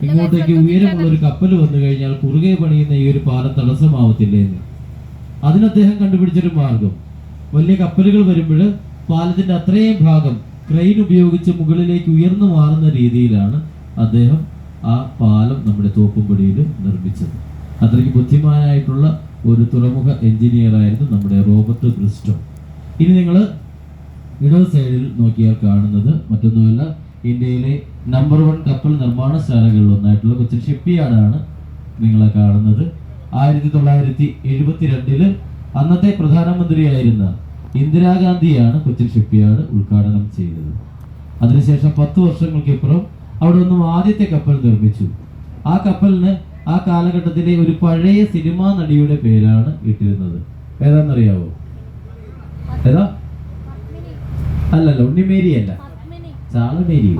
ഇങ്ങോട്ടേക്ക് ഉയരമുള്ള ഒരു കപ്പൽ വന്നു കഴിഞ്ഞാൽ കുറുകെ പണിയുന്ന ഈ ഒരു പാലം തടസ്സമാവത്തില്ല എന്ന്. അതിന് അദ്ദേഹം കണ്ടുപിടിച്ചൊരു മാർഗം, വലിയ കപ്പലുകൾ വരുമ്പോൾ പാലത്തിന്റെ അത്രയും ഭാഗം ക്രെയിൻ ഉപയോഗിച്ച് മുകളിലേക്ക് ഉയർന്നു മാറുന്ന രീതിയിലാണ് അദ്ദേഹം ആ പാലം നമ്മുടെ തോപ്പുംപടിയിൽ നിർമ്മിച്ചത്. അത്രയ്ക്ക് ബുദ്ധിമാനായിട്ടുള്ള ഒരു തുറമുഖ എഞ്ചിനീയർ ആയിരുന്നു നമ്മുടെ റോബർട്ട് ബ്രിസ്റ്റോ. ഇനി നിങ്ങൾ ഇടത് സൈഡിൽ നോക്കിയാൽ കാണുന്നത് മറ്റൊന്നുമല്ല, ഇന്ത്യയിലെ നമ്പർ 1 കപ്പൽ നിർമ്മാണശാലകളിൽ ഒന്നായിട്ടുള്ള കൊച്ചിൻ ഷിപ്പ്യാർഡാണ് നിങ്ങളെ കാണുന്നത്. 1972 അന്നത്തെ പ്രധാനമന്ത്രിയായിരുന്ന ഇന്ദിരാഗാന്ധിയാണ് കൊച്ചിൻ ഷിപ്പ്യാർഡ് ഉദ്ഘാടനം ചെയ്തത്. അതിനുശേഷം 10 വർഷങ്ങൾക്കിപ്പുറം അവിടെ നിന്നും ആദ്യത്തെ കപ്പൽ നിർമ്മിച്ചു. ആ കപ്പലിന് ആ കാലഘട്ടത്തിലെ ഒരു പഴയ സിനിമാ നടിയുടെ പേരാണ് ഇട്ടിരുന്നത്. ഏതാണെന്നറിയാവോ? ഏതാ? അല്ലല്ല, ഉണ്ണിമേരി അല്ല, ചാളമേരി.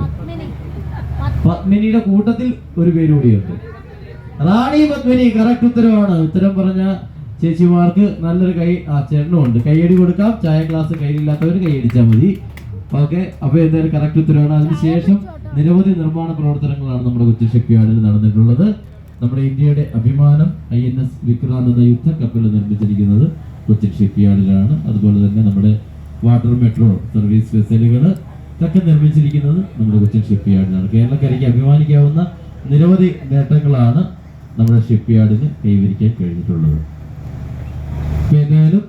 പത്മിനിയുടെ കൂട്ടത്തിൽ ഒരു പേര് കൂടിയുണ്ട്, റാണി പത്മിനി. കറക്റ്റ് ഉത്തരവാണ്. ഉത്തരം പറഞ്ഞ ചേച്ചിമാർക്ക് നല്ലൊരു ചേട്ടനും ഉണ്ട്, കൈയടി കൊടുക്കാം. ചായ ഗ്ലാസ് കയ്യിലില്ലാത്തവർ കൈയടിച്ചാൽ മതി. ഓക്കെ, അപ്പൊ എന്തായാലും കറക്റ്റ് ഉത്തരവാണ്. അതിനുശേഷം നിരവധി നിർമ്മാണ പ്രവർത്തനങ്ങളാണ് നമ്മുടെ കൊച്ചിൻ ഷിപ്പ്യാർഡിൽ നടന്നിട്ടുള്ളത്. നമ്മുടെ ഇന്ത്യയുടെ അഭിമാനം INS വിക്രാന്ത് എന്ന യുദ്ധ കപ്പൽ നിർമ്മിച്ചിരിക്കുന്നത് കൊച്ചിൻ ഷിപ്പ്യാർഡിലാണ്. അതുപോലെ തന്നെ നമ്മുടെ വാട്ടർ മെട്രോ സർവീസ് വെസലുകൾ ഇതൊക്കെ നിർമ്മിച്ചിരിക്കുന്നത് നമ്മുടെ കൊച്ചിൻ ഷിപ്പ്യാർഡിലാണ്. കേരളക്കരയ്ക്ക് അഭിമാനിക്കാവുന്ന നിരവധി നേട്ടങ്ങളാണ് നമ്മുടെ ഷിപ്പ്യാർഡിന് കൈവരിക്കാൻ കഴിഞ്ഞിട്ടുള്ളത്. ഇപ്പം എന്തായാലും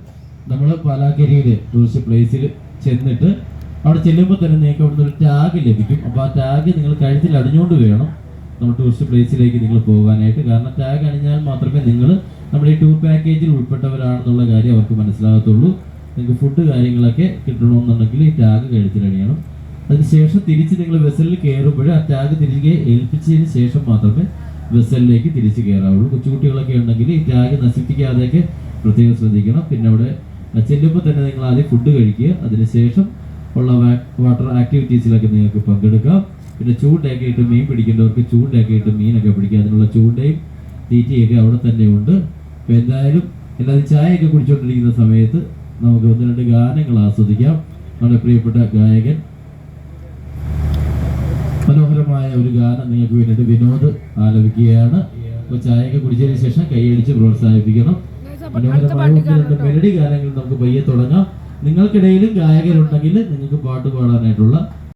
നമ്മൾ പാലാക്കരയിൽ ടൂറിസ്റ്റ് പ്ലേസിൽ ചെന്നിട്ട് അവിടെ ചെല്ലുമ്പോൾ തന്നെ നിങ്ങൾക്ക് അവിടുന്ന് ഒരു ടാഗ് ലഭിക്കും. അപ്പോൾ ആ ടാഗ് നിങ്ങൾ കഴുത്തിൽ അണിഞ്ഞുകൊണ്ട് വേണം നമ്മൾ ടൂറിസ്റ്റ് പ്ലേസിലേക്ക് നിങ്ങൾ പോകാനായിട്ട്. കാരണം ടാഗ് അണിഞ്ഞാൽ മാത്രമേ നിങ്ങൾ നമ്മുടെ ഈ ടൂർ പാക്കേജിൽ ഉൾപ്പെട്ടവരാണെന്നുള്ള കാര്യം അവർക്ക് മനസ്സിലാകത്തുള്ളൂ. നിങ്ങൾക്ക് ഫുഡ് കാര്യങ്ങളൊക്കെ കിട്ടണമെന്നുണ്ടെങ്കിൽ ഈ ടാഗ് കഴുത്തിലണിയണം. അതിനുശേഷം തിരിച്ച് നിങ്ങൾ വെസലിൽ കയറുമ്പോൾ ആ ടാഗ് തിരികെ ഏൽപ്പിച്ചതിന് ശേഷം മാത്രമേ വെസലിലേക്ക് തിരിച്ച് കയറാവുള്ളൂ. കൊച്ചുകുട്ടികളൊക്കെ ഉണ്ടെങ്കിൽ ഈ ടാഗ് നശിപ്പിക്കാതെയൊക്കെ പ്രത്യേകം ശ്രദ്ധിക്കണം. പിന്നെ അവിടെ ചെല്ലുമ്പോൾ തന്നെ നിങ്ങൾ ആദ്യം ഫുഡ് കഴിക്കുക, അതിനുശേഷം ഉള്ള വാട്ടർ ആക്ടിവിറ്റീസിലൊക്കെ നിങ്ങൾക്ക് പങ്കെടുക്കാം. പിന്നെ ചൂണ്ടയൊക്കെ ഇട്ട് മീൻ പിടിക്കേണ്ടവർക്ക് ചൂണ്ടയൊക്കെ ഇട്ട് മീനൊക്കെ പിടിക്കുക. അതിനുള്ള ചൂണ്ടയും തീറ്റയൊക്കെ അവിടെ തന്നെ ഉണ്ട്. അപ്പോൾ എന്തായാലും എല്ലാവരും ചായയൊക്കെ കുടിച്ചുകൊണ്ടിരിക്കുന്ന സമയത്ത് നമുക്ക് 1-2 ഗാനങ്ങൾ ആസ്വദിക്കാം. നമ്മുടെ പ്രിയപ്പെട്ട ഗായകൻ മനോഹരമായ ഒരു ഗാനം നിങ്ങൾക്ക് വേണ്ടിയിട്ട് വിനോദ് ആലപിക്കുകയാണ്. അപ്പോൾ ചായയൊക്കെ കുടിച്ചതിന് ശേഷം കൈയടിച്ച് പ്രോത്സാഹിപ്പിക്കണം. മനോഹരമായ 1-2 മെലഡി ഗാനങ്ങൾ നമുക്ക് പയ്യെ തുടങ്ങാം. നിങ്ങൾക്കിടയിലും ഗായകരുണ്ടെങ്കിൽ നിങ്ങൾക്ക് പാട്ട് പാടാനായിട്ടുള്ള